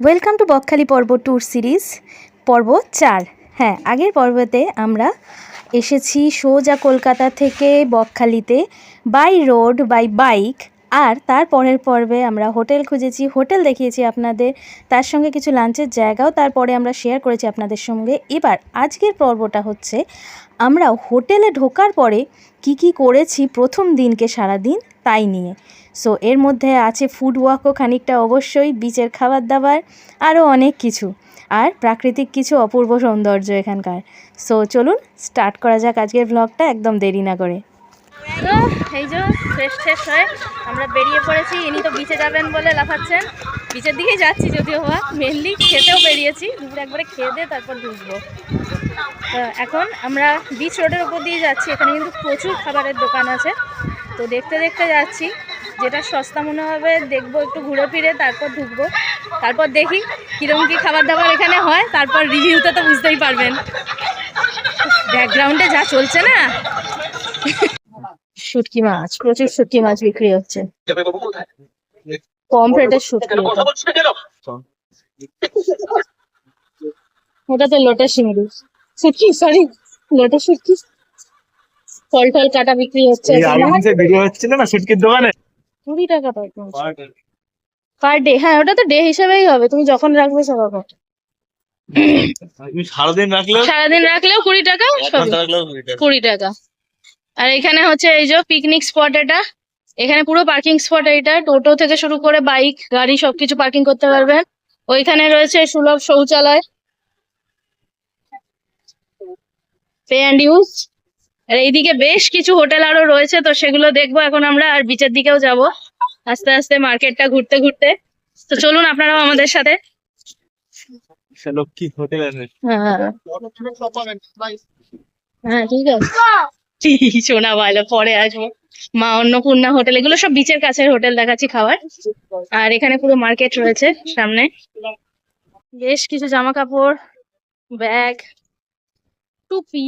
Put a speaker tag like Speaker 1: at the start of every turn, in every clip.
Speaker 1: Welcome to Bakkhali পর্ব tour series পর্ব 4। হ্যাঁ, আগের পর্বতে আমরা এসেছি সোজা কলকাতা থেকে বকখালিতে বাই রোড বাই বাইক। আর তার পরের পর্বে আমরা হোটেল খুঁজেছি, হোটেল দেখিয়েছি আপনাদের, তার সঙ্গে কিছু লাঞ্চের জায়গাও তারপরে আমরা শেয়ার করেছি আপনাদের সঙ্গে। এবার আজকের পর্বটা হচ্ছে আমরা হোটেলে ঢোকার পরে কি করেছি প্রথম দিনকে সারাদিন তাই নিয়ে। সো এর মধ্যে আছে ফুড ওয়াকও খানিকটা, অবশ্যই বিচের খাবার দাবার, আরও অনেক কিছু, আর প্রাকৃতিক কিছু অপূর্ব সৌন্দর্য এখানকার। সো চলুন স্টার্ট করা যাক আজকের ব্লগটা একদম দেরি না করে। তো এই যে ফ্রেশ হয়ে আমরা বেরিয়ে পড়েছি। ইনি তো বিচে যাবেন বলে লাফাচ্ছেন, বিচের দিকেই যাচ্ছি যদিও বা মেনলি খেতেও বেরিয়েছি, দুপুরে একবারে খেয়ে দিয়ে তারপর ঢুকবো। এখন আমরা বিচ রোডের উপর দিয়ে যাচ্ছি, এখানে কিন্তু প্রচুর খাবারের দোকান আছে। তো দেখতে দেখতে যাচ্ছি, যেটা সস্তা মনে হবে দেখবো, একটু ঘুরে ফিরে তারপর ঢুকবো, তারপর দেখি কীরকম কী খাবার দাবার এখানে হয়, তারপর রিভিউতে তো বুঝতেই পারবেন। ব্যাকগ্রাউন্ডে যা চলছে না, শুটকি মাছ, প্রচুর শুটকি মাছ বিক্রি হচ্ছে, কম রেটের শুটকি। ওটাতে লোটে চিংড়ি, শুটকি, সরি লোটে শুটকি, ফল টল কাটা বিক্রি হচ্ছে।
Speaker 2: ভিডিও হচ্ছিল না শুটকির দোকানে,
Speaker 1: 20 টাকা পার ডে। হ্যাঁ, ওটা তো ডে হিসাবেই হবে, তুমি যখন রাখবে সেরকম।
Speaker 2: সারাদিন
Speaker 1: রাখলেও 20 টাকা, 20 টাকা। আর এখানে হচ্ছে এই যে পিকনিক স্পট, এটা এখানে পুরো পার্কিং স্পট, এইটা টোটো থেকে শুরু করে বাইক গাড়ি সবকিছু পার্কিং করতে পারবেন। ওইখানে রয়েছে সুলভ শৌচালয়, পে অ্যান্ড ইউজ। আর এইদিকে বেশ কিছু হোটেল আরো রয়েছে, তো সেগুলো দেখবো এখন আমরা। আর বিচের দিকেও যাব আস্তে আস্তে, মার্কেটটা ঘুরতে ঘুরতে। তো চলুন আপনারাও আমাদের সাথে। হ্যাঁ ঠিক আছে, শোনা ভালো, পরে আসবো। মা অন্নপূর্ণা হোটেল, এগুলো সব বিচের কাছের হোটেল দেখাচ্ছি খাবার। আর এখানে পুরো মার্কেট রয়েছে সামনে, বেশ কিছু জামা কাপড়, ব্যাগ, টুপি,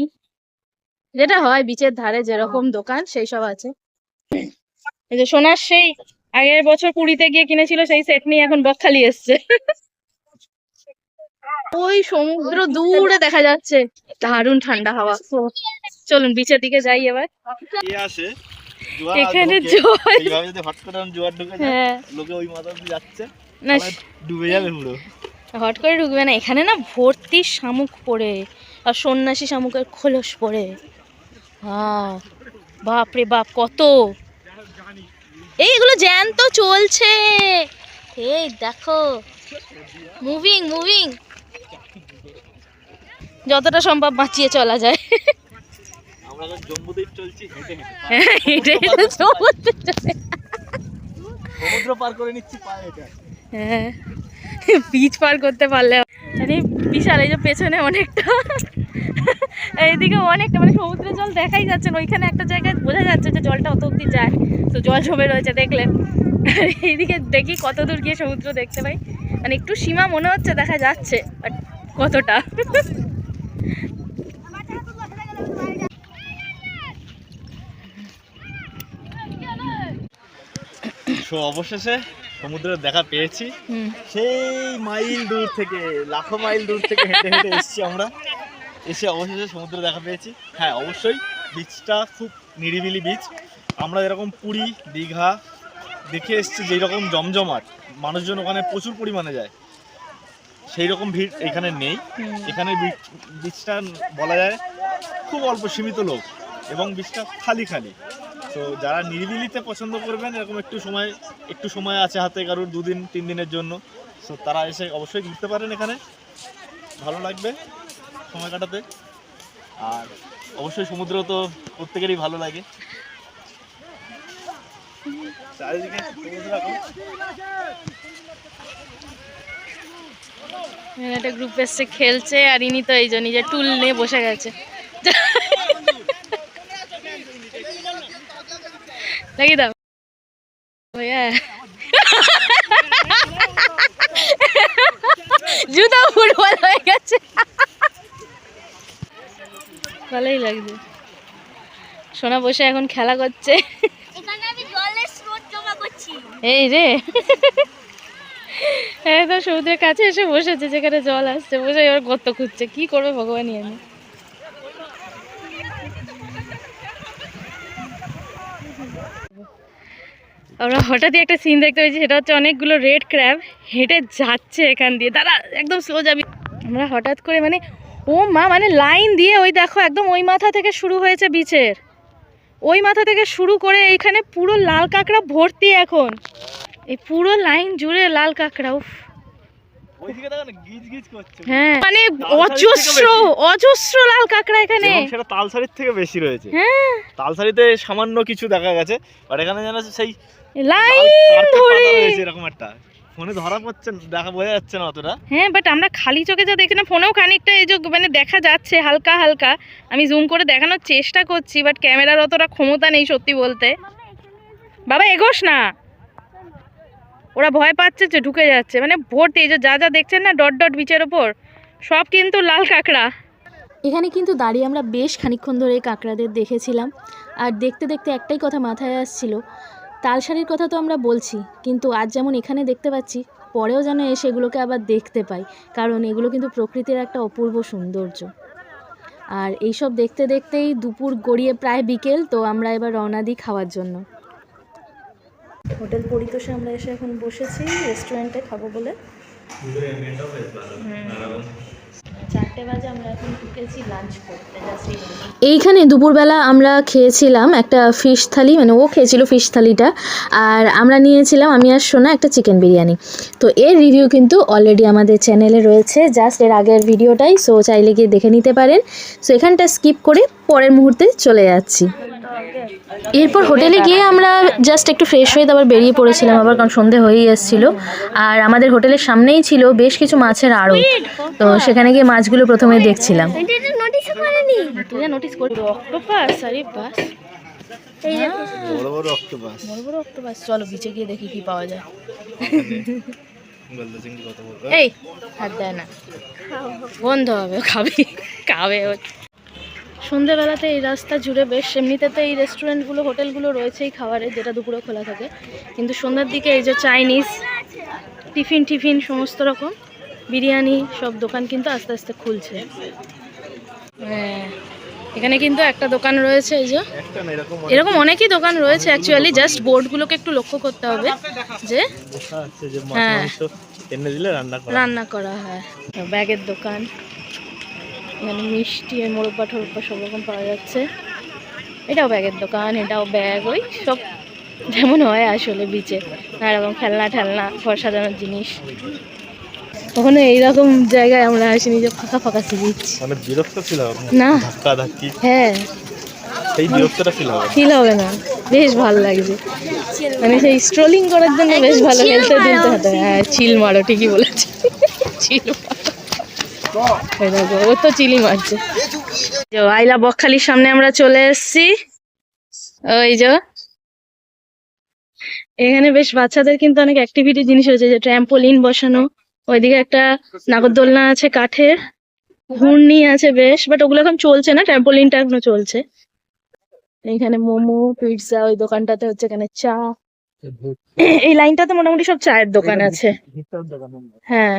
Speaker 1: যেটা হয় বিচের ধারে যেরকম দোকান সেই সব আছে। এই যে সোনার সেই আগের বছর পুরীতে গিয়ে কিনেছিল সেই সেট নিয়ে এখন বকখালি এসছে। ওই সমুদ্র দূরে দেখা যাচ্ছে, দারুণ ঠান্ডা হাওয়া। চলুন বিচের দিকে যাই এবার। এখানে হট করে ঢুকবে না, এখানে না ভর্তি শামুক পড়ে, আর সন্ন্যাসী শামুকের খোলস পড়ে। বাপ রে বাপ, কত! এইগুলো জ্যান্ত চলছে, এই দেখো, মুভিং মুভিং, যতটা সম্ভব বাঁচিয়ে চলা যায়। হ্যাঁ, বিচ পার করতে পারলে বিশাল। এই যে পেছনে অনেকটা, এইদিকে অনেকটা, মানে সমুদ্রের জল দেখাই যাচ্ছে না, ওইখানে একটা জায়গায় বোঝা যাচ্ছে যে জলটা অত অব্দি যায়, তো জল জমে রয়েছে দেখলেন। আর এইদিকে দেখি কত দূর গিয়ে সমুদ্র দেখতে পাই, মানে একটু সীমা মনে হচ্ছে দেখা যাচ্ছে, বাট কতটা।
Speaker 2: অবশেষে সমুদ্রের দেখা পেয়েছি, সেই মাইল দূর থেকে, লাখো মাইল দূর থেকে হেঁটে হেঁটে এসেছি আমরা, এসে অবশেষে সমুদ্র দেখা পেয়েছি। হ্যাঁ অবশ্যই বিচটা খুব নিরিবিলি বিচ। আমরা যেরকম পুরী দীঘা দেখে এসেছি, যেই রকম জমজমাট মানুষজন ওখানে প্রচুর পরিমাণে যায়, সেই রকম ভিড় এখানে নেই। এখানে বিচটা বলা যায় খুব অল্প সীমিত লোক, এবং বিচটা খালি খালি। তো যারা নিরিবিলিতে পছন্দ করবেন, এরকম একটু সময় আছে হাতে কারোর 2 দিন 3 দিনের জন্য, তো তারা এসে অবশ্যই ঘুরতে পারেন, এখানে ভালো লাগবে সময় কাটাতে। আর অবশ্যই সমুদ্র তো প্রত্যেকেরই ভালো লাগে, চারিদিকে
Speaker 1: একটা গ্রুপ এসছে খেলছে, আর ইনি তো এই যে নিজের টুল নিয়ে বসে গেছে। লাগিয়ে দাও জুতো ফুটবল হয়ে গেছে, ভালোই লাগছে। সোনা বসে এখন খেলা করছে, এই রে একদম সমুদ্রের কাছে এসে বসেছে, যেখানে জল আসছে, বসে এবার গর্ত খুঁজছে, কি করবে ভগবানই জানে। আমরা হঠাৎই একটা সিন দেখতে পেয়েছি, সেটা হচ্ছে অনেকগুলো রেড ক্র্যাব হেঁটে যাচ্ছে এখান দিয়ে। দাদা একদম স্লো যাবি। আমরা হঠাৎ করে মানে ও মা, মানে লাইন দিয়ে ওই দেখো একদম ওই মাথা থেকে শুরু হয়েছে বিচের, ওই মাথা থেকে শুরু করে এইখানে পুরো লাল কাঁকড়া ভর্তি এখন, এই পুরো লাইন জুড়ে লাল কাঁকড়া। উফ, হ্যাঁ মানে অজস্র অজস্র লাল কাঁকড়া এখানে।
Speaker 2: সেটা তালসারির থেকে বেশি রয়েছে।
Speaker 1: হ্যাঁ,
Speaker 2: তালসারিতে সামান্য কিছু দেখা গেছে, আর এখানে যেন সেই
Speaker 1: লাইন ধরে
Speaker 2: এরকম একটা ফোনে ধরা পড়ছে, দেখা বোঝা যাচ্ছে না অতটা।
Speaker 1: হ্যাঁ, বাট আমরা খালি চোখে যা দেখি না, ফোনেও খানিকটা এই যে মানে দেখা যাচ্ছে হালকা হালকা। আমি জুম করে দেখানোর চেষ্টা করছি, বাট ক্যামেরার অতটা ক্ষমতা নেই সত্যি বলতে। বাবা এগোস না, ওরা ভয় পাচ্ছে যে ঢুকে যাচ্ছে, মানে ভর্তি এই যে যা যা দেখছেন না ডট ডট বিচের ওপর, সব কিন্তু লাল কাঁকড়া। এখানে কিন্তু দাঁড়িয়ে আমরা বেশ খানিকক্ষণ ধরে কাঁকড়াদের দেখেছিলাম, আর দেখতে দেখতে একটাই কথা মাথায় আসছিল, তালসারির কথা তো আমরা বলছি, কিন্তু আজ যেমন এখানে দেখতে পাচ্ছি, পরেও যেন এসে এগুলোকে আবার দেখতে পাই, কারণ এগুলো কিন্তু প্রকৃতির একটা অপূর্ব সৌন্দর্য। আর এইসব দেখতে দেখতেই দুপুর গড়িয়ে প্রায় বিকেল, তো আমরা এবার রওনা দিই খাওয়ার জন্য। হোটেল পরিতোষে আমরা এসে এখন বসেছি রেস্টুরেন্টে খাবো বলে। 4টে বাজে আমরা এখন ঢুকেছি লাঞ্চ করতে। এইখানে দুপুরবেলা আমরা খেয়েছিলাম একটা ফিশ থালি, মানে ও খেয়েছিল ফিশ থালিটা, আর আমরা নিয়েছিলাম, আমি আর সোনা, একটা চিকেন বিরিয়ানি। তো এর রিভিউ কিন্তু অলরেডি আমাদের চ্যানেলে রয়েছে, জাস্ট এর আগের ভিডিওটাই, সো চাইলে গিয়ে দেখে নিতে পারেন। সো এখানটা স্কিপ করে পরের মুহূর্তে চলে যাচ্ছি। এরপর হোটেলে গিয়ে আমরা জাস্ট একটু ফ্রেশ হয়ে তারপর বেরিয়ে পড়েছিলাম আবার, কারণ সন্ধে হয়েই এসেছিলো। আর আমাদের হোটেলের সামনেই ছিল বেশ কিছু মাছের আড়ত, তো সেখানে গিয়ে মাছগুলো প্রথমে দেখছিলাম। চলো বিচে গিয়ে দেখি কি পাওয়া যায়। এই হাত দেয় না, বন্ধ হবে, খাবে খাবে। সন্ধ্যেবেলাতে এই রাস্তা জুড়ে বেশ, এমনিতে তো এই রেস্টুরেন্টগুলো হোটেলগুলো রয়েছেই খাবারের, যেটা দুপুরে খোলা থাকে, কিন্তু সন্ধ্যার দিকে এই যে চাইনিজ টিফিন সমস্ত রকম বিরিয়ানি সব দোকান কিন্তু আস্তে আস্তে খুলছে। হ্যাঁ, এখানে কিন্তু একটা দোকান রয়েছে, এই যে এরকম অনেকই দোকান রয়েছে অ্যাকচুয়ালি, জাস্ট বোর্ডগুলোকে একটু লক্ষ্য করতে হবে যে হ্যাঁ রান্না করা হয়। ব্যাগের দোকান, এখানে মিষ্টি মোরব্বা ঠোরব্বা সব রকম পাওয়া যাচ্ছে। এটাও ব্যাগের দোকান, এটাও ব্যাগ, ওই সব যেমন হয় আসলে বিচে, নানা রকম খেলনা ঘর সাজানোর জিনিস। কখনো এইরকম জায়গায় আমরা আসিনি যে ফাঁকা ফাঁকা সি বিচ।
Speaker 2: মানে বিরক্ত ছিল
Speaker 1: না, হ্যাঁ
Speaker 2: সেই বিরক্তটা
Speaker 1: ফিল হবে না, বেশ ভালো লাগছে, মানে সেই স্ট্রোলিং করার জন্য বেশ ভালো, খেলতে দুলতে হতো। হ্যাঁ, চিল মারো, ঠিকই বলেছে, চিল মারো, ও তো চিলি মারছে। আইলা বকখালির সামনে আমরা চলে এসেছি। ওই যে এখানে বেশ বাচ্চাদের কিন্তু অনেক অ্যাক্টিভিটি জিনিস হয়েছে, যে ট্র্যাম্পোলিন বসানো, ওইদিকে একটা নাগরদোলনা আছে কাঠের, ঘূর্ণি আছে বেশ, বাট ওগুলো এখন চলছে না, ট্র্যাম্পোলিনটা এখনো চলছে। এখানে মোমো, পিৎজা, ওই দোকানটাতে হচ্ছে এখানে চা, এই লাইনটাতে মোটামুটি সব চায়ের দোকান আছে। হ্যাঁ,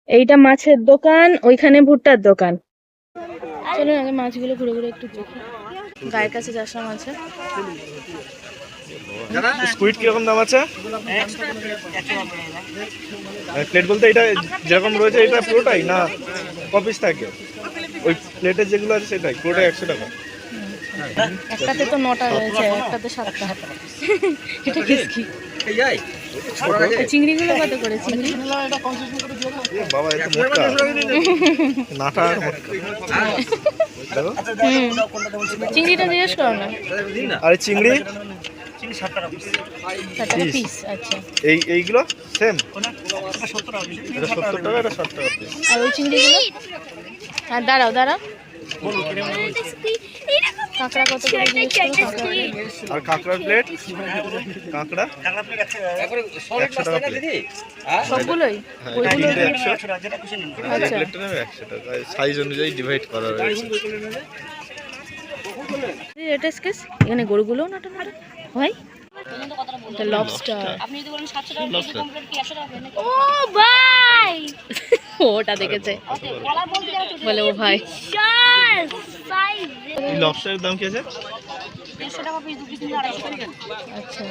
Speaker 1: এইটা মাছের দোকান, ওইখানে ভুট্টার দোকান। চলুন আগে মাছগুলো ঘুরে ঘুরে একটু দেখি। গায়ের কাছে যাসাম আছে।
Speaker 2: স্কুইড কিরকম দাম আছে? প্লেট বলতে এটা যেরকম রয়েছে এটা পুরোটাই না কপিস থাকে? ওই প্লেটের যেগুলো আছে সেটাই পুরোটাই 100 টাকা।
Speaker 1: একটাতে তো 9টা রয়েছে, একটাতে 7টা। এটা কি? চিংড়িগুলো কত করে? চিংড়ি
Speaker 2: বাবা এত মোটা নাটা
Speaker 1: চিংড়িটা জিজ্ঞেস করো না।
Speaker 2: আরে চিংড়ি
Speaker 1: 7 টাকা পিস। আচ্ছা,
Speaker 2: এইগুলো সেম? এটা 70 টাকা, এটা 60 টাকা পিস।
Speaker 1: আর ওই চিংড়িগুলো? হ্যাঁ, দাঁড়াও কাঁকড়া কত করে জিজ্ঞেস করো?
Speaker 2: আর কাঁকড়ার প্লেট? কাঁকড়া 100 টাকা প্লেট সবগুলোই? ওইগুলো 100, আচ্ছা প্লেটটা নেবে 100 টাকা, সাইজ অনুযায়ী ডিভাইড করা হয়েছে।
Speaker 1: এটা স্কেচ, এখানে গরুগুলোও নাটা হয়। এটা লবস্টার।
Speaker 2: লবস্টার
Speaker 3: ও ভাই
Speaker 1: ওটা দেখেছে বলে ও ভাই।
Speaker 2: এই লবস্টারের দাম কি আছে?
Speaker 1: আচ্ছা,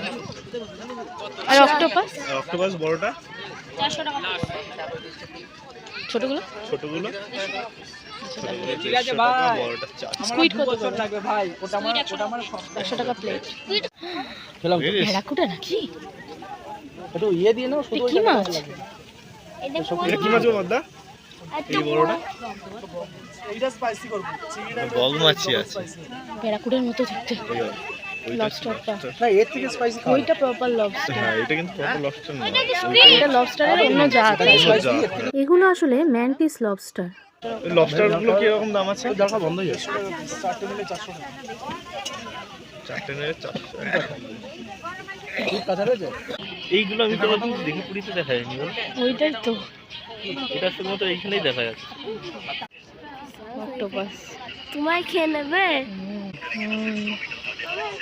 Speaker 1: আর অক্টোপাস?
Speaker 2: অক্টোপাস বড়টা,
Speaker 1: ছোটগুলো?
Speaker 2: ছোটগুলো
Speaker 4: ঠিক আছে ভাই,
Speaker 2: বড়টা 400
Speaker 1: স্কুইড কত করে?
Speaker 4: লাগবে ভাই, ওটা আমার
Speaker 1: 100 টাকা প্লেট।
Speaker 4: খেলাম তো।
Speaker 1: ভেড়াকুটা নাকি?
Speaker 4: একটু ইয়ে দিয়ে নাও, শুধু
Speaker 1: কি মাছ?
Speaker 2: এটা কি মাছ গো বদ্দা? এই বড়টা
Speaker 4: এইটা স্পাইসি করব,
Speaker 2: বগ মাছই আছে।
Speaker 1: ভেড়াকুটার মতো দেখতে
Speaker 2: ওইটা
Speaker 1: লবস্টারটা।
Speaker 4: না এর থেকে স্পাইসি খাও।
Speaker 1: ওইটা প্রপার লবস্টার।
Speaker 2: হ্যাঁ এটা কিন্তু প্রপার লবস্টার না,
Speaker 1: এটা লবস্টারের অন্য জাত।
Speaker 2: ওইটা
Speaker 1: এগুলো আসলে ম্যান্টিস লবস্টার।
Speaker 2: লবস্টার গুলো কি রকম দাম আছে?
Speaker 4: দরকার বন্ধ হয়ে যাচ্ছে। 4টে মিলে 400 টাকা।
Speaker 2: 4টে নিয়ে 400
Speaker 4: খুব কাঁচা রয়েছে।
Speaker 2: এইগুলো আমি তো এখন দেখি পুরীতে দেখা যায়নি বল।
Speaker 1: ওইটাই তো
Speaker 2: এটা শুধুমাত্র এইখানেই দেখা যাচ্ছে।
Speaker 1: অক্টোপাস।
Speaker 3: তোমায় খেয়ে নেবে?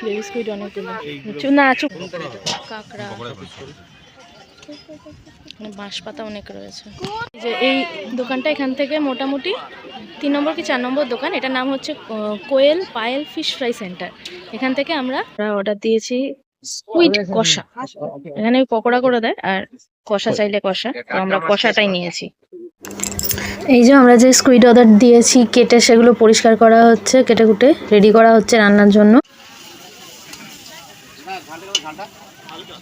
Speaker 1: বেবি স্কুইড অনেকগুলো।
Speaker 2: এইগুলো-
Speaker 1: না চুপ। কাঁকড়া, মানে বাঁশ পাতা অনেক রয়েছে। এই যে এই দোকানটা এখান থেকে মোটামুটি 3 নম্বর কি 4 নম্বর দোকান। এটার নাম হচ্ছে কোয়েল পায়েল ফিশ ফ্রাই সেন্টার। এখান থেকে আমরা অর্ডার দিয়েছি স্কুইড কষা। এখানে পকোড়া করে দেয় আর কষা চাইলে কষা, তো আমরা কষাটাই নিয়েছি। এই যে আমরা যে স্কুইড অর্ডার দিয়েছি কেটে সেগুলো পরিষ্কার করা হচ্ছে, কেটে কুটে রেডি করা হচ্ছে রান্নার জন্য।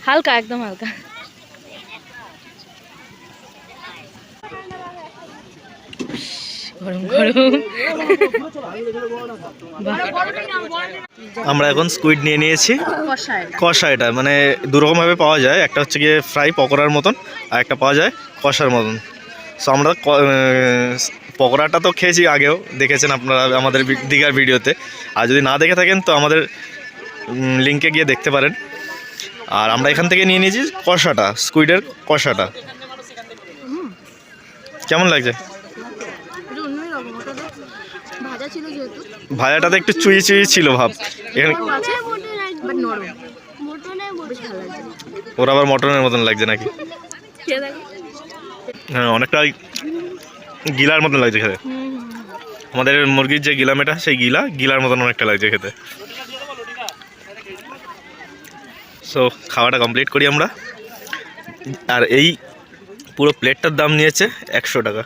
Speaker 1: হালকা, একদম হালকা। গরম গরম।
Speaker 2: আমরা এখন স্কুইড নিয়ে নিয়েছি। কষা, এটা মানে দুরকম ভাবে পাওয়া যায়, একটা হচ্ছে গিয়ে ফ্রাই পকোড়ার মতন, আর একটা পাওয়া যায় কষার মতন। সো আমরা পকোড়াটা তো খেয়েছি, আগেও দেখেছেন আপনারা আমাদের দীঘার ভিডিওতে, আর যদি না দেখে থাকেন তো আমাদের লিঙ্কে গিয়ে দেখতে পারেন। আর আমরা এখান থেকে নিয়ে নিয়েছি কষাটা, স্কুইডের কষাটা। কেমন লাগছে? ভাজাটাতে একটু চুই চুই ছিল ভাব। এখানে ওর আবার মটনের মতন লাগছে নাকি? হ্যাঁ অনেকটা গিলার মতন লাগছে খেতে। আমাদের মুরগির যে গিলা মেটা, সেই গিলার মতন অনেকটা লাগছে খেতে। সো খাওয়াটা কমপ্লিট করি আমরা। আর এই পুরো প্লেটটার দাম নিয়েছে 100 টাকা,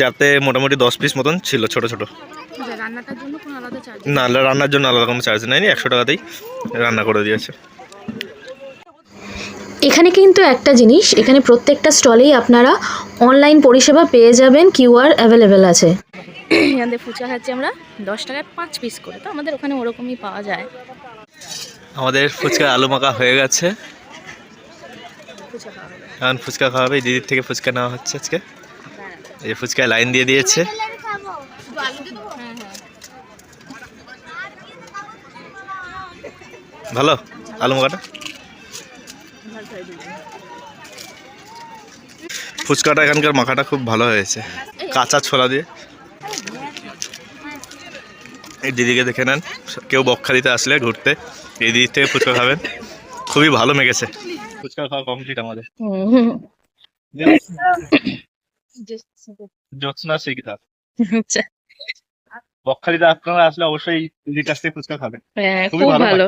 Speaker 2: যাতে মোটামুটি 10 পিস মতন ছিল ছোট ছোট। না, রান্নার জন্য আলাদা কোনো চার্জ নেয়নি, 100 টাকাতেই রান্না করে দিয়েছে।
Speaker 1: এখানে কিন্তু একটা জিনিস, এখানে প্রত্যেকটা স্টলেই আপনারা অনলাইন পরিষেবা পেয়ে যাবেন, কিউআর অ্যাভেলেবেল আছে। এখানে ফুচকা খাচ্ছি আমরা 10 টাকায় 5 পিস করে, তো আমাদের ওখানে ওরকমই পাওয়া যায়।
Speaker 2: আমাদের ফুচকা আলু মাখা হয়ে গেছে, এখন ফুচকা খাওয়াবে। দিদির থেকে ফুচকা নেওয়া হচ্ছে আজকে। এই যে ফুচকায় লাইন দিয়ে দিয়েছে। ভালো আলু মাখাটা, ফুচকাটা এখানকার মাখাটা খুব ভালো হয়েছে, কাঁচা ছোলা দিয়ে। এই দিদিকে দেখে নেন, কেউ বকখালিতে আসলে ঘুরতে এই দিদির থেকে ফুচকা খাবেন, খুবই ভালো মেখেছে। ফুচকা খাওয়া কমপ্লিট আমাদের। জ্যোৎস্না শিকদার, বকখালিতে আপনারা আসলে অবশ্যই দিদির কাছ থেকে ফুচকা খাবেন, খুবই ভালো।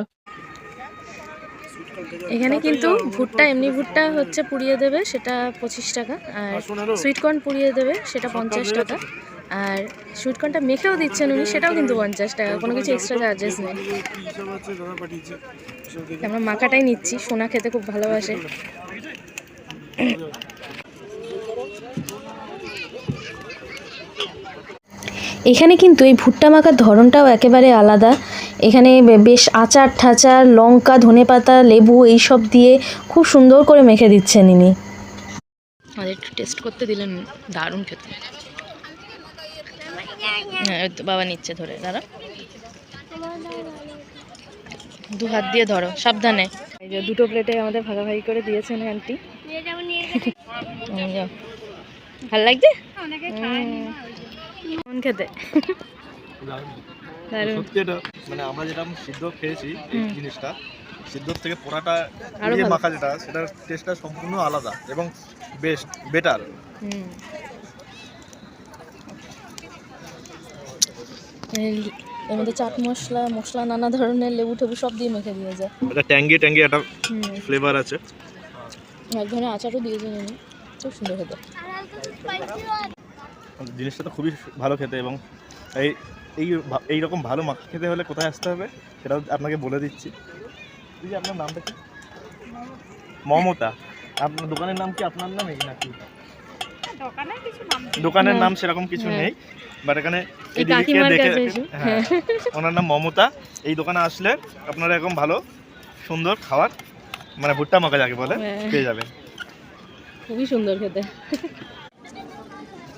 Speaker 1: এখানে কিন্তু ভুট্টা, এমনি ভুট্টা হচ্ছে পুড়িয়ে দেবে, সেটা 25 টাকা, আর সুইটকর্ন পুড়িয়ে দেবে সেটা 50 টাকা, আর সুইটকর্নটা মেখেও দিচ্ছেন উনি, সেটাও কিন্তু 50 টাকা, কোনো কিছু এক্সট্রা চার্জেস নেই। আমরা মাখাটাই নিচ্ছি, সোনা খেতে খুব ভালোবাসে। এখানে কিন্তু এই ভুট্টা মাখার ধরনটাও একেবারে আলাদা। এখানে বেশ আচার ঠাচার, লঙ্কা, ধনেপাতা, লেবু এইসব দিয়ে খুব সুন্দর করে মেখে দিচ্ছেন ইনি। আমাদের একটু টেস্ট করতে দিলেন, দারুণ খেতে। হ্যাঁ বাবা নিচ্ছে ধরে, দাঁড়া, 2 হাত দিয়ে ধরো, সাবধানে। এই যে 2টো প্লেটে আমাদের ভাগাভাগি করে দিয়েছেন আন্টি। ভালো লাগছে কেমন খেতে?
Speaker 2: সত্যি এটা মানে আমরা যেটা সিদ্ধ খেয়েছি এই জিনিসটা, সিদ্ধর থেকে পোড়াটা
Speaker 1: আরো
Speaker 2: পুড়িয়ে
Speaker 1: ভালো।
Speaker 2: মাখা যেটা সেটার টেস্টটা সম্পূর্ণ আলাদা এবং বেস্ট বেটার।
Speaker 1: এর মধ্যে চাট মশলা নানা ধরনের লেবু টেবু সব দিয়ে মেখে দিয়ে যায়।
Speaker 2: এটা ট্যাঙ্গি একটা ফ্লেভার আছে।
Speaker 1: এক ধরনের আচারও দিয়েছে জানি, খুব সুন্দর খেতে।
Speaker 2: জিনিসটা তো খুবই ভালো খেতে এবং এইরকম ভালো মাখা খেতে হলে কোথায় আসতে হবে সেটাও আপনাকে বলে দিচ্ছি। এই যে আপনার নামটা কি? মমতা। আপনার দোকানের নাম কি আপনার নামই নাকি? দোকানের নাম সেরকম কিছু নেই, বাট এখানে
Speaker 1: এই কাকিমার কাছে এসে,
Speaker 2: হ্যাঁ, ওনার নাম মমতা। এই দোকানে আসলে আপনারা এরকম ভালো সুন্দর খাবার মানে ভুট্টা মাখা যাকে বলে পেয়ে যাবেন।
Speaker 1: খুবই সুন্দর খেতে।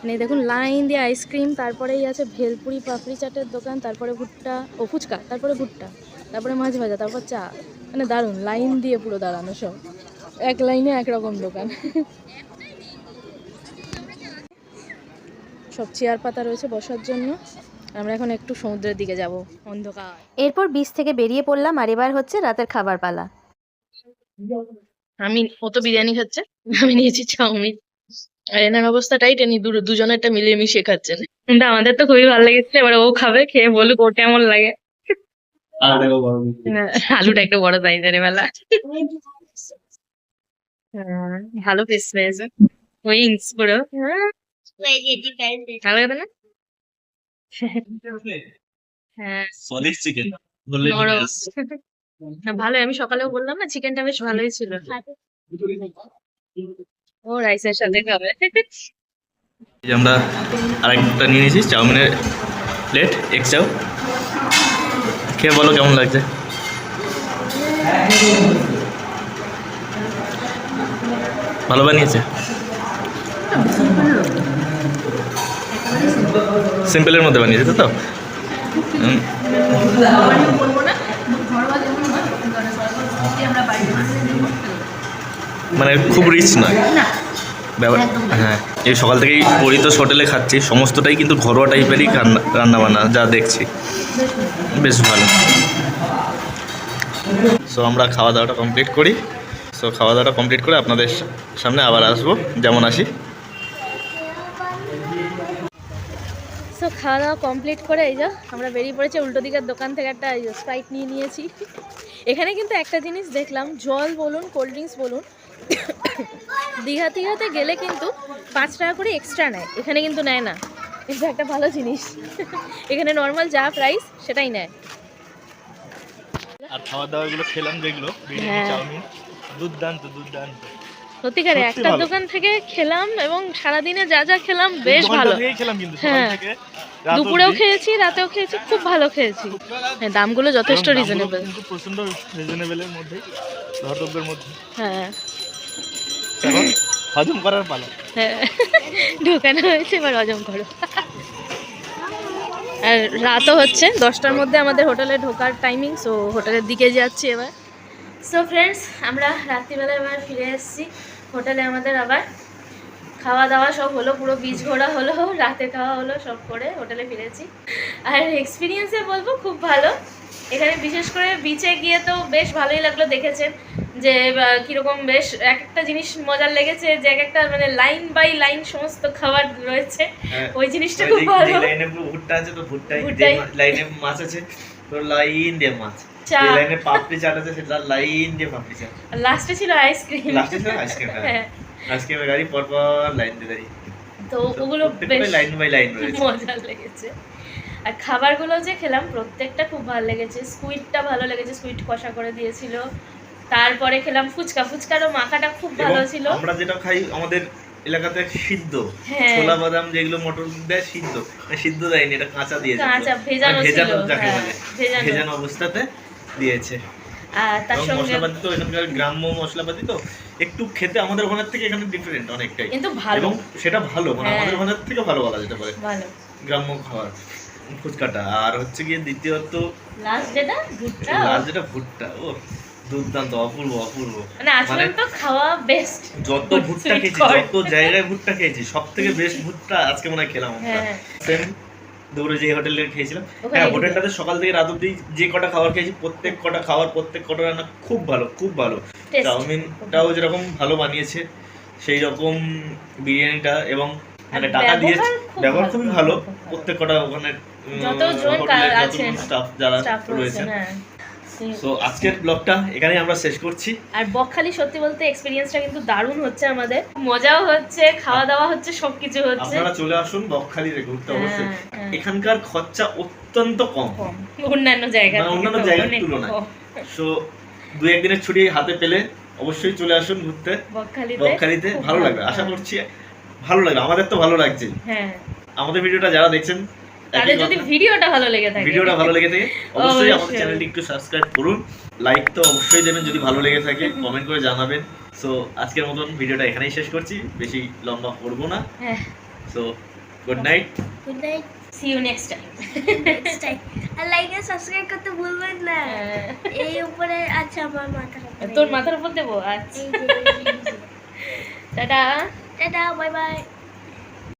Speaker 1: মানে দেখুন লাইন দিয়ে আইসক্রিম, তারপরেই আছে ভেলপুরি পাপড়ি চাটের দোকান, তারপরে ভুট্টা ও ফুচকা, তারপরে ভুট্টা, তারপরে মাছ ভাজা, তারপর চা। মানে দারুণ লাইন দিয়ে পুরো দাঁড়ানো, সব এক লাইনে একরকম দোকান। সব চেয়ার পাতা রয়েছে বসার জন্য। আমরা এখন একটু সমুদ্রের দিকে যাব, অন্ধকার। এরপর বিচ থেকে বেরিয়ে পড়লাম, আর এবার হচ্ছে রাতের খাবার পালা। ও তো বিরিয়ানি খাচ্ছে, আমি নিয়েছি চাউমিন। আর এনার অবস্থাটাই টেনি, দুজনেরটা মিলিয়ে মিশিয়ে খাচ্ছেন। কিন্তু আমাদের তো খুবই ভালো লেগেছে, এবার ও খাবে, খেয়ে বলুক ওর কেমন লাগে। আলুটা একটু বড় সাইজের বেলা। ভালো পিস পেয়েছে, উইংস পুরো ভালো খেতে না? হ্যাঁ
Speaker 2: সলিড চিকেন
Speaker 1: নরম। ভালো, আমি সকালেও বললাম না চিকেনটা বেশ ভালোই ছিল। ও রাইসের সাথে খাবে।
Speaker 2: আমরা আরেকটা নিয়ে নিয়েছি চাউমিনের প্লেট, এগ চাউ। খেয়ে বলো কেমন লাগছে। ভালো বানিয়েছে, সিম্পলের মধ্যে বানিয়েছে তো। মানে খুব রিচ নয় ব্যাপার। হ্যাঁ, এই সকাল থেকেই পরিতোষ হোটেলে খাচ্ছি, সমস্তটাই কিন্তু ঘরোয়া টাইপেরই রান্না বান্না যা দেখছি, বেশ ভালো। সো আমরা খাওয়া দাওয়াটা কমপ্লিট করি। সো খাওয়া দাওয়াটা কমপ্লিট করে আপনাদের সামনে আবার আসবো যেমন আসি।
Speaker 1: সো খাওয়া দাওয়া কমপ্লিট করে এই যে আমরা বেরিয়ে পড়েছি। উল্টো দিকের দোকান থেকে একটা স্প্রাইট নিয়ে নিয়েছি। এখানে কিন্তু একটা জিনিস দেখলাম, জল বলুন কোল্ড ড্রিঙ্কস বলুন, দীঘাতে গেলে কিন্তু 5 টাকা করে এক্সট্রা নেয়, এখানে কিন্তু নেয় না। এটা একটা ভালো জিনিস। এখানে নর্মাল যা প্রাইস সেটাই নেয়।
Speaker 2: আর খাওয়া দাওয়াগুলো খেলাম যেগুলো বিরিয়ানি চাউমিন, দুর্দান্ত।
Speaker 1: সত্যিকারে
Speaker 2: সত্যি
Speaker 1: একটা
Speaker 2: ভালো।
Speaker 1: দোকান থেকে খেলাম এবং সারাদিনে যা যা খেলাম বেশ ভালো।
Speaker 2: খেলাম কিন্তু
Speaker 1: হ্যাঁ,
Speaker 2: থেকে
Speaker 1: দুপুরেও খেয়েছি, রাতেও খেয়েছি, খুব ভালো খেয়েছি। হ্যাঁ, দামগুলো যথেষ্ট রিজনেবল,
Speaker 2: কিন্তু প্রচন্ড রিজনেবলের মধ্যে, ধর্তব্যের মধ্যে।
Speaker 1: হ্যাঁ
Speaker 2: এখন হজম করার পালা।
Speaker 1: হ্যাঁ, ঢোকানো হয়েছে, এবার হজম করো। আর রাতও হচ্ছে 10টার মধ্যে আমাদের হোটেলে ঢোকার টাইমিং। সো হোটেলের দিকে যাচ্ছি এবার। সো ফ্রেন্ডস, আমরা রাত্রিবেলা এবার ফিরে এসেছি হোটেলে। আমাদের আবার খাওয়া দাওয়া সব হলো, পুরো বিচ ঘোরা হলো, রাতে খাওয়া হলো, সব করে হোটেলে ফিরেছি। আর এক্সপিরিয়েন্সে বলবো খুব ভালো। এখানে বিশেষ করে বিচে গিয়ে তো বেশ ভালোই লাগলো, দেখেছেন যে কীরকম বেশ এক একটা জিনিস মজার লেগেছে, যে এক একটা মানে লাইন বাই লাইন সমস্ত খাবার রয়েছে, ওই জিনিসটা খুব ভালো।
Speaker 2: লাইনে ভুট্টা আছে তো ভুট্টাই,
Speaker 1: ভুট্টাই।
Speaker 2: লাইনে মাছ আছে তো লাইন দিয়ে মাছ,
Speaker 1: চা।
Speaker 2: যে লাইনে পাপড়ি চাট আছে সেটা লাইন দিয়ে পাপড়ি চাট,
Speaker 1: লাস্টে ছিল আইসক্রিম।
Speaker 2: লাস্টে ছিল আইসক্রিম।
Speaker 1: হ্যাঁ,
Speaker 2: আইসক্রিমের গাড়ি পরপর লাইন দিয়ে দাঁড়িয়ে,
Speaker 1: তো ওগুলো বেশ
Speaker 2: লাইন বাই লাইন রয়েছে।
Speaker 1: মজার লেগেছে। আর খাবারগুলো যে খেলাম প্রত্যেকটা খুব ভালো লেগেছে। স্কুইডটা ভালো লেগেছে, স্কুইড কষা করে দিয়েছিল। তারপরে খেলাম ফুচকারও মাখাটা খুব ভালো ছিল।
Speaker 2: আমরা যেটা খাই আমাদের এলাকাতে সিদ্ধ,
Speaker 1: হ্যাঁ।
Speaker 2: ছোলা বাদাম যেগুলো মটর দেয় সিদ্ধ, সিদ্ধ দেয়নি, এটা কাঁচা দিয়েছে,
Speaker 1: কাঁচা ভেজানো ছিল,
Speaker 2: যাকে
Speaker 1: হ্যাঁ,
Speaker 2: বলে
Speaker 1: ভেজানো।
Speaker 2: ভেজানো অবস্থাতে দিয়েছে।
Speaker 1: আর তার
Speaker 2: এবং
Speaker 1: সঙ্গে
Speaker 2: মশলাপাতি তো এখানকার গ্রাম্য মশলাপাতি তো একটু খেতে আমাদের ওখানের থেকে এখানে ডিফারেন্ট অনেকটাই,
Speaker 1: কিন্তু ভালো,
Speaker 2: এবং সেটা ভালো, মানে
Speaker 1: হ্যাঁ।
Speaker 2: আমাদের ওখানের থেকে ভালো বলা যেতে পারে
Speaker 1: ভালো।
Speaker 2: গ্রাম্য খাবার ফুচকাটা। আর হচ্ছে গিয়ে দ্বিতীয়ত
Speaker 1: লাস্ট যেটা ভুট্টা,
Speaker 2: লাস্ট যেটা ভুট্টা, ও দুর্দান্ত, অপূর্ব।
Speaker 1: মানে আসলে তো খাওয়া বেস্ট।
Speaker 2: যত ভুট্টা খেয়েছি, যত জায়গায় ভুট্টা খেয়েছি, সব থেকে বেস্ট ভুট্টা আজকে মনে হয় খেলাম আমরা।
Speaker 1: হ্যাঁ।
Speaker 2: সেম দুপুরে যে হোটেলে খেয়েছিলাম,
Speaker 1: ওখানে
Speaker 2: হ্যাঁ
Speaker 1: ঢুকে।
Speaker 2: হোটেলটাতে সকাল থেকে রাত অব্দি যে কটা খাবার খেয়েছি প্রত্যেক কটা রান্না খুব ভালো, খুব ভালো।
Speaker 1: Taste.
Speaker 2: চাউমিনটাও যেরকম ভালো বানিয়েছে সেই রকম বিরিয়ানিটা, এবং মানে
Speaker 1: আর
Speaker 2: টাকা দিয়ে
Speaker 1: ব্যবহার খুব
Speaker 2: ব্যবহার খুবই
Speaker 1: ভালো,
Speaker 2: ভালো। প্রত্যেক কটা ওখানে
Speaker 1: যতজন আছেন,
Speaker 2: স্টাফ যারা
Speaker 1: staff
Speaker 2: রয়েছেন।
Speaker 1: হ্যাঁ।
Speaker 2: সো আজকের ব্লগটা এখানেই আমরা শেষ করছি।
Speaker 1: আর বকখালি সত্যি বলতে এক্সপিরিয়েন্সটা কিন্তু দারুণ হচ্ছে আমাদের, মজাও হচ্ছে, খাওয়া দাওয়া হচ্ছে, সবকিছু হচ্ছে।
Speaker 2: আপনারা চলে আসুন বকখালিতে ঘুরতে অবশ্যই।
Speaker 1: হ্যাঁ।
Speaker 2: এখানকার খরচা অত্যন্ত কম,
Speaker 1: কম অন্যান্য জায়গা
Speaker 2: মানে অন্যান্য জায়গার তুলনায়। সো 2-1 দিনের ছুটি হাতে পেলে অবশ্যই চলে আসুন ঘুরতে বকখালিতে।
Speaker 1: খুব
Speaker 2: ভালো লাগবে, আশা করছি ভালো লাগবে। আমাদের তো ভালো লাগছে।
Speaker 1: হ্যাঁ,
Speaker 2: আমাদের ভিডিওটা যারা দেখছেন,
Speaker 1: তাদের যদি ভিডিওটা ভালো লেগে থাকে,
Speaker 2: ভিডিওটা ভালো লেগে থাকে অবশ্যই আমাদের
Speaker 1: অবশ্যই।
Speaker 2: চ্যানেলটি একটু সাবস্ক্রাইব করুন, লাইক তো অবশ্যই দেবেন যদি ভালো লেগে থাকে, কমেন্ট করে জানাবেন। সো আজকের মতন ভিডিওটা এখানেই শেষ করছি, বেশি লম্বা করবো না।
Speaker 1: হ্যাঁ,
Speaker 2: so good night.
Speaker 3: Good night,
Speaker 1: see you next time.
Speaker 3: Next time. আর লাইক আর সাবস্ক্রাইব করতে ভুলবেন না। এই উপরে আছে আমার মাথার উপরে।
Speaker 1: তোর মাথার উপর দেবো। আচ্ছা,
Speaker 3: এই যে,
Speaker 1: টাটা।
Speaker 3: Tata, bye bye.